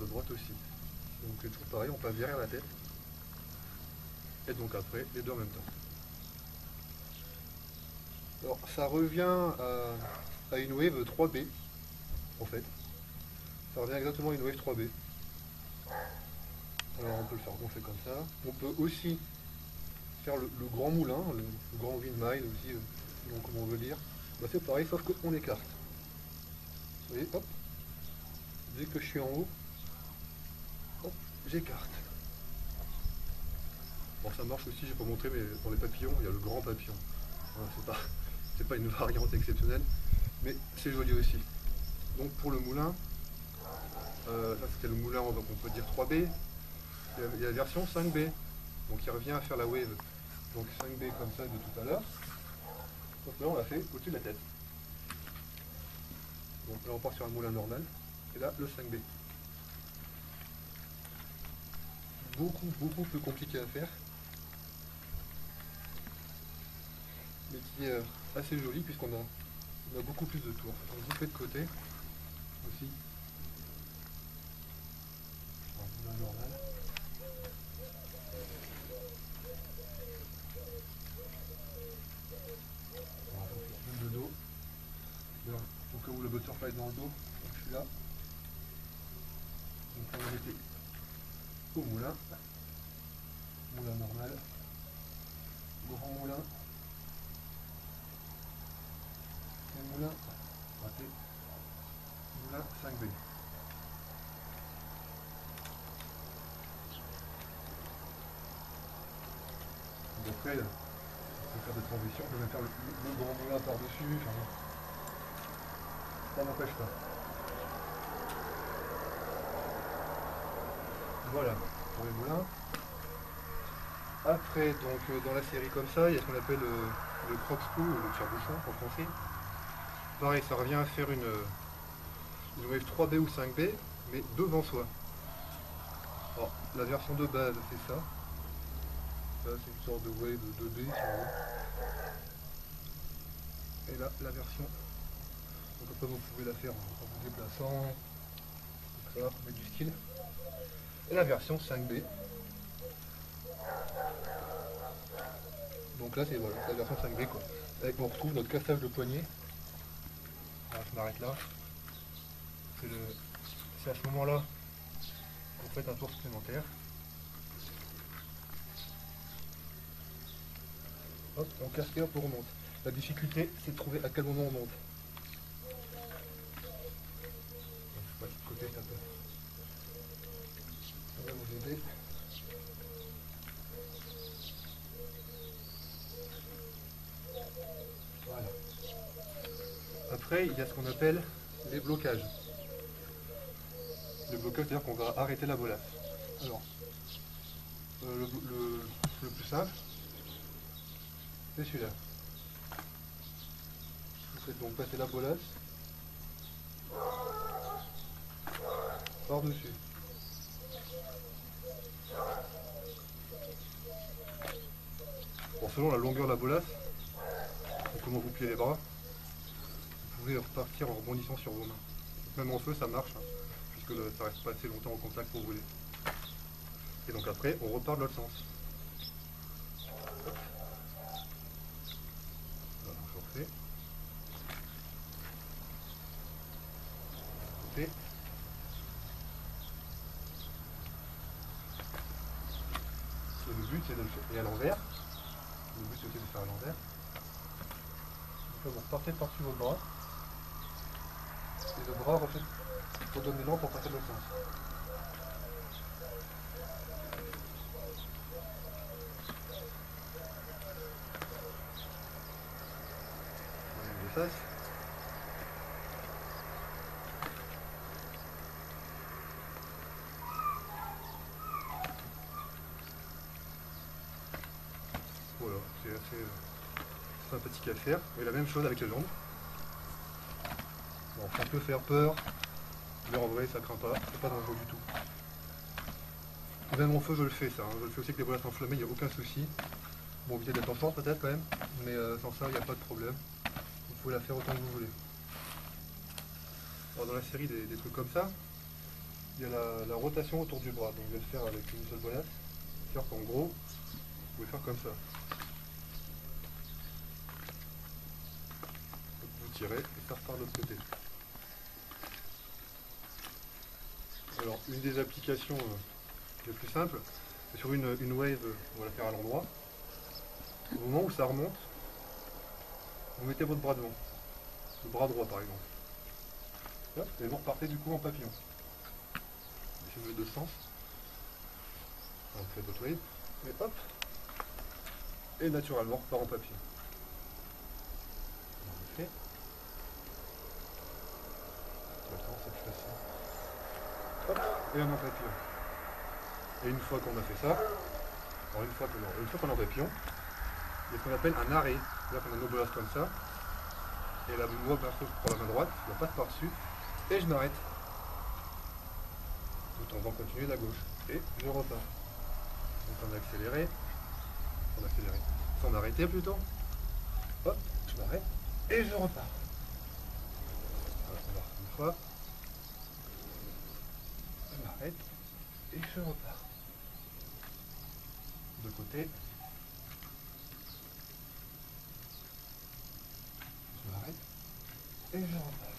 droite aussi. Donc c'est toujours pareil, on passe derrière la tête. Et donc après, les deux en même temps. Alors ça revient à une wave 3B, en fait. Ça revient exactement à une wave 3B. Alors on peut le faire gonfler comme ça. On peut aussi faire le grand moulin, le grand windmill aussi, selon comment on veut dire. Bah, c'est pareil, sauf qu'on écarte. Vous voyez, hop. Dès que je suis en haut, hop, j'écarte. Bon, ça marche aussi, j'ai pas montré, mais pour les papillons, il y a le grand papillon. Voilà, c'est pas une variante exceptionnelle, mais c'est joli aussi. Donc pour le moulin, ça c'était le moulin, donc on peut dire 3B. Il y a la version 5B, donc il revient à faire la wave. Donc 5B comme ça de tout à l'heure. Donc là on l'a fait au-dessus de la tête. Donc là on part sur un moulin normal. Et là le 5B. Beaucoup plus compliqué à faire. Mais qui est assez joli puisqu'on a beaucoup plus de tours. Donc je vous fais de côté aussi. Un moulin normal. De dos. Au cas où le butterfly est dans le dos, donc je suis là. Donc on va mettre au moulin. Moulin normal. Grand moulin. Et moulin raté. Moulin 5B. Donc après, on peut faire des transitions, on peut même faire le grand moulin par-dessus. Enfin, ça n'empêche pas. Voilà, pour les moulins. Après, donc dans la série comme ça, il y a ce qu'on appelle le croque-screw, ou le tire-bouchon en français. Pareil, ça revient à faire une wave 3B ou 5B, mais devant soi. Alors, la version de base, c'est ça. Ça, c'est une sorte de wave 2B, si on veut. Et là, la version. Donc après, vous pouvez la faire en vous déplaçant. Ça va, mettre du style. Et la version 5B. Donc là, c'est voilà, la version 5B, quoi. Avec, on retrouve notre cassage de poignet. Alors, je m'arrête là. C'est à ce moment-là qu'on fait un tour supplémentaire. Hop, on casse et hop, on remonte. La difficulté, c'est de trouver à quel moment on monte. Je sais pas de côté, ça va vous aider. Voilà. Après, il y a ce qu'on appelle les blocages. Le blocage, c'est-à-dire qu'on va arrêter la bolasse. Alors, le plus simple, c'est celui-là. Vous faites donc passer la bolasse par-dessus. Bon, selon la longueur de la bolasse, et comment vous pliez les bras, vous pouvez repartir en rebondissant sur vos mains. Même en feu, ça marche, hein, puisque ça reste pas assez longtemps en contact pour brûler. Et donc après, on repart de l'autre sens. Voilà, je refais. Côté. Et le but, c'est de le faire à l'envers. Le but, c'est de le faire à l'envers. Donc là, vous repartez par-dessus votre bras. Et le bras redonne l'élan pour passer de l'autre sens. On efface. Voilà, c'est assez sympathique à faire. Et la même chose avec les jambes. Bon, ça peut faire peur, mais en vrai ça craint pas, c'est pas dangereux du tout. Même en feu je le fais ça, hein. Je le fais aussi avec des bolasses enflammées, il n'y a aucun souci. Bon, évitez d'être en force peut-être quand même, mais sans ça il n'y a pas de problème. Vous pouvez la faire autant que vous voulez. Alors dans la série des trucs comme ça, il y a la rotation autour du bras. Donc je vais le faire avec une seule bonasse. C'est-à-dire qu'en gros, vous pouvez faire comme ça. Donc vous tirez et ça repart de l'autre côté. Alors une des applications les plus simples, c'est sur une wave, on va la faire à l'endroit. Au moment où ça remonte, vous mettez votre bras devant. Le bras droit par exemple. Hop, et vous repartez du coup en papillon. Laissez-le de sens. Vous faites votre wave. Et hop. Et naturellement on repart en papillon. On le fait. Maintenant c'est plus facile. Hop, et on est en papillon. Et une fois qu'on a fait ça, alors une fois qu'on est en papillon, il y a ce qu'on appelle un arrêt. C'est-à-dire qu'on a nos bolas comme ça. Et là, moi, perso, je prends la main droite, je la passe par-dessus, et je m'arrête. Tout en vont continuer de la gauche. Et je repars. Donc on a accéléré. Sans arrêter plutôt. Hop, je m'arrête. Et je repars. Voilà, on va une fois. Je m'arrête. Et je repars. De côté. Je m'arrête. Et je repars.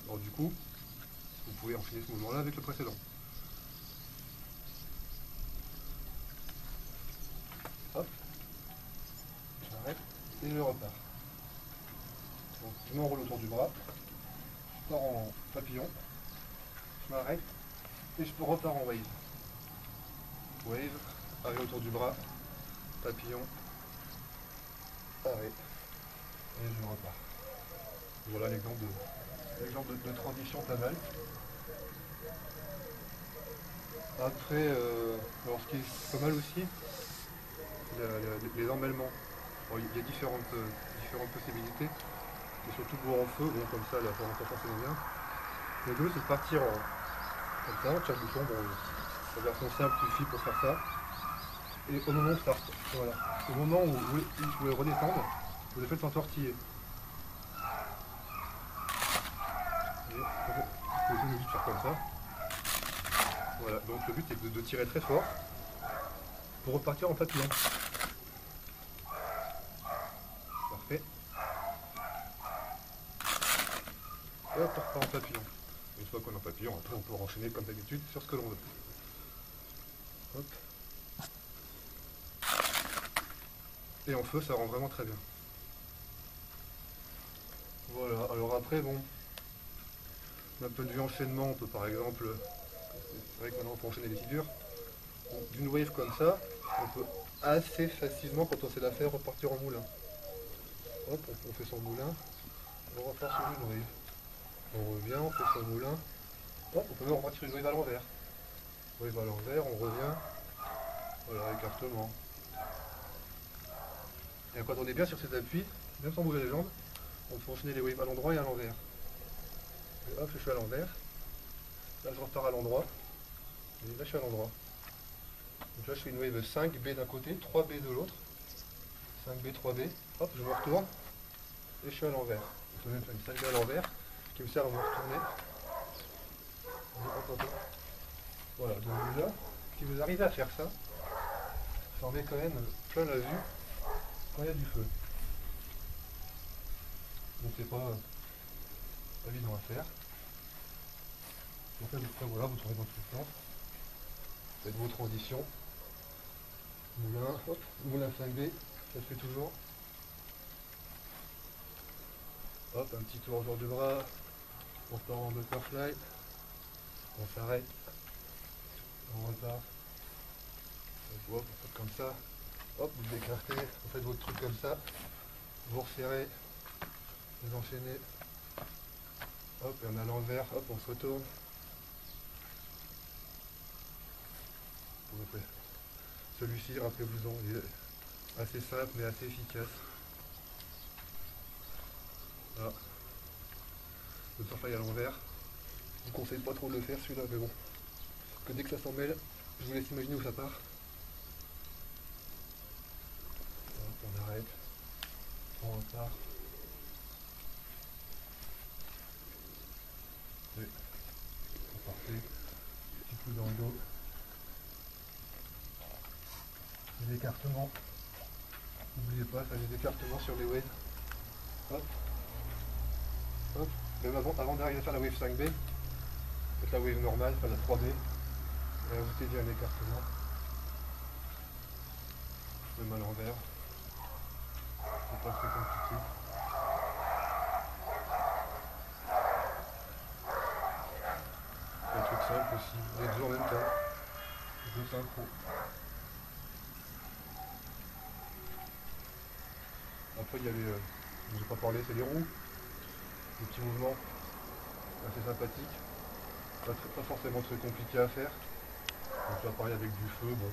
Alors du coup, vous pouvez enchaîner ce mouvement-là avec le précédent. Hop, je m'arrête et je repars. Donc je m'enroule autour du bras, je pars en papillon, je m'arrête et je repars en wave. Wave, arrêt autour du bras, papillon, arrêt et je repars. Voilà l'exemple de transition pas mal. Après, alors ce qui est pas mal aussi, les emmêlements. Alors, il y a différentes possibilités, et surtout pour en feu, bon comme ça là ça rend pas forcément bien. Le mieux c'est de partir comme ça, on tire le bouchon, bon, la version simple suffit pour faire ça. Et au moment où ça voilà, au moment où vous voulez redescendre, vous le faites s'entortiller. Vous pouvez juste faire comme ça. Voilà, donc le but est de tirer très fort pour repartir en papillon. Parfait. Et hop, on repart en papillon. Une fois qu'on est en papillon, après on peut enchaîner comme d'habitude sur ce que l'on veut. Hop. Et en feu, ça rend vraiment très bien. Voilà, alors après, bon, d'un point de vue enchaînement, on peut par exemple, c'est vrai que maintenant on peut enchaîner les figures. D'une wave comme ça, on peut assez facilement, quand on sait la faire, repartir en moulin. Hop, on fait son moulin, on repart sur une wave. On revient, on fait son moulin. Hop, on peut même repartir une wave à l'envers. Wave à l'envers, on revient. Voilà, écartement. Et quand on est bien sur cet appui, même sans bouger les jambes, on peut enchaîner les waves à l'endroit et à l'envers. Et hop, je suis à l'envers. Là, je repars à l'endroit. Et là, je suis à l'endroit. Donc là, je fais une wave 5B d'un côté, 3B de l'autre. 5B, 3B. Hop, je me retourne. Et je suis à l'envers. Je peux même faire une 5B à l'envers, qui me sert à me retourner. Voilà, donc déjà, si vous arrivez à faire ça, ça en met quand même plein la vue quand il y a du feu. Donc c'est pas évident à faire. Donc après voilà, vous trouvez votre soufflante. Faites vos transitions. Moulin, hop, moulin 5B, ça se fait toujours. Hop, un petit tour autour du bras. On repart en butterfly. On s'arrête. On repart. Hop, on fait comme ça. Hop, vous écartez, vous faites votre truc comme ça. Vous resserrez. Vous enchaînez. Hop, et on est à l'envers. Hop, on se retourne. Celui-ci, rappelez-vous-en, il est assez simple mais assez efficace. Voilà. Le butterfly à l'envers. Je vous conseille pas trop de le faire celui-là, mais bon. Que dès que ça s'en mêle, je vous laisse imaginer où ça part. Hop, on arrête. On repart. Et côté, petit coup dans le dos. Les écartements. N'oubliez pas, faire des écartements sur les waves. Hop. Hop. Même avant d'arriver à faire la wave 5B, faites la wave normale, enfin la 3B. Et ajoutez bien un écartement. Même à l'envers. C'est pas très compliqué. Un truc simple aussi. Les deux en même temps. Les deux synchro. Après il y a les. Je n'ai pas parlé, c'est les roues. Des petits mouvements assez sympathiques. Pas forcément très compliqué à faire. Donc là pareil avec du feu, bon,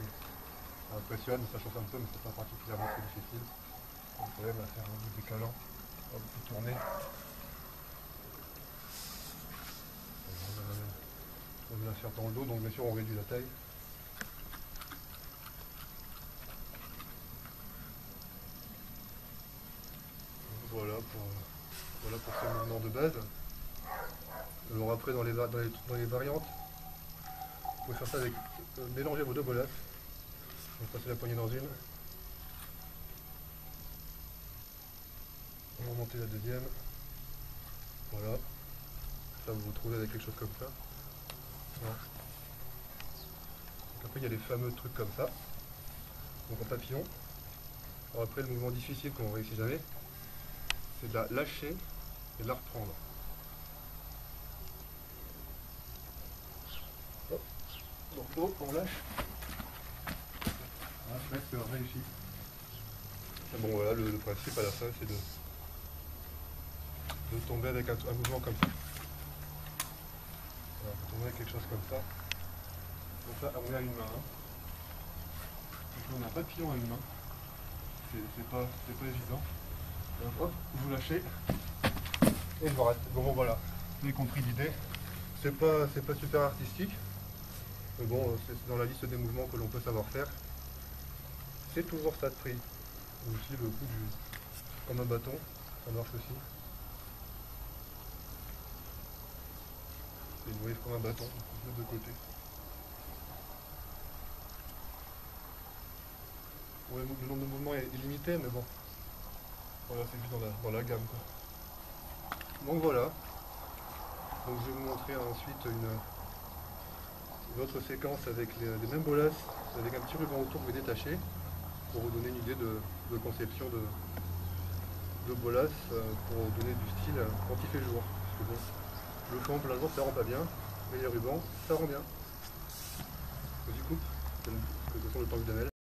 ça impressionne, ça chauffe un peu, mais c'est pas particulièrement très difficile. Donc quand même à faire un bout décalant, on peut tourner. On vient faire dans le dos, donc bien sûr on réduit la taille. Voilà pour ces mouvements de base. Alors après dans les variantes, vous pouvez faire ça avec mélanger vos deux bolasses. Donc passer la poignée dans une. On va remonter la deuxième. Voilà. Ça vous vous retrouvez avec quelque chose comme ça. Voilà. Donc après il y a les fameux trucs comme ça. Donc en papillon. Alors après le mouvement difficile qu'on réussit jamais, c'est de la lâcher et de la reprendre. Hop. Donc haut, on lâche. Ah, presque réussi. Et bon voilà, le principe à la fin c'est de tomber avec un mouvement comme ça. Voilà, tomber avec quelque chose comme ça. Donc là on est à une main. Hein. Donc là on a un papillon à une main. C'est pas évident. Donc, hop, vous lâchez. Et je vous reste. Bon voilà, vous avez compris l'idée. C'est pas super artistique. Mais bon, c'est dans la liste des mouvements que l'on peut savoir faire. C'est toujours ça de prix. Aussi le coup comme un bâton, ça marche aussi. C'est une wave comme un bâton, de deux côtés. Ouais, le nombre de mouvements est limité, mais bon. Voilà, c'est juste dans la gamme quoi. Donc voilà. Donc je vais vous montrer ensuite une autre séquence avec les mêmes bolasses, avec un petit ruban autour que vous détachez, pour vous donner une idée de conception de bolas, pour donner du style quand il fait jour. Parce que bon, le fond pour l'instant ça rend pas bien, mais les rubans ça rend bien. Du coup, de toute façon le temps que je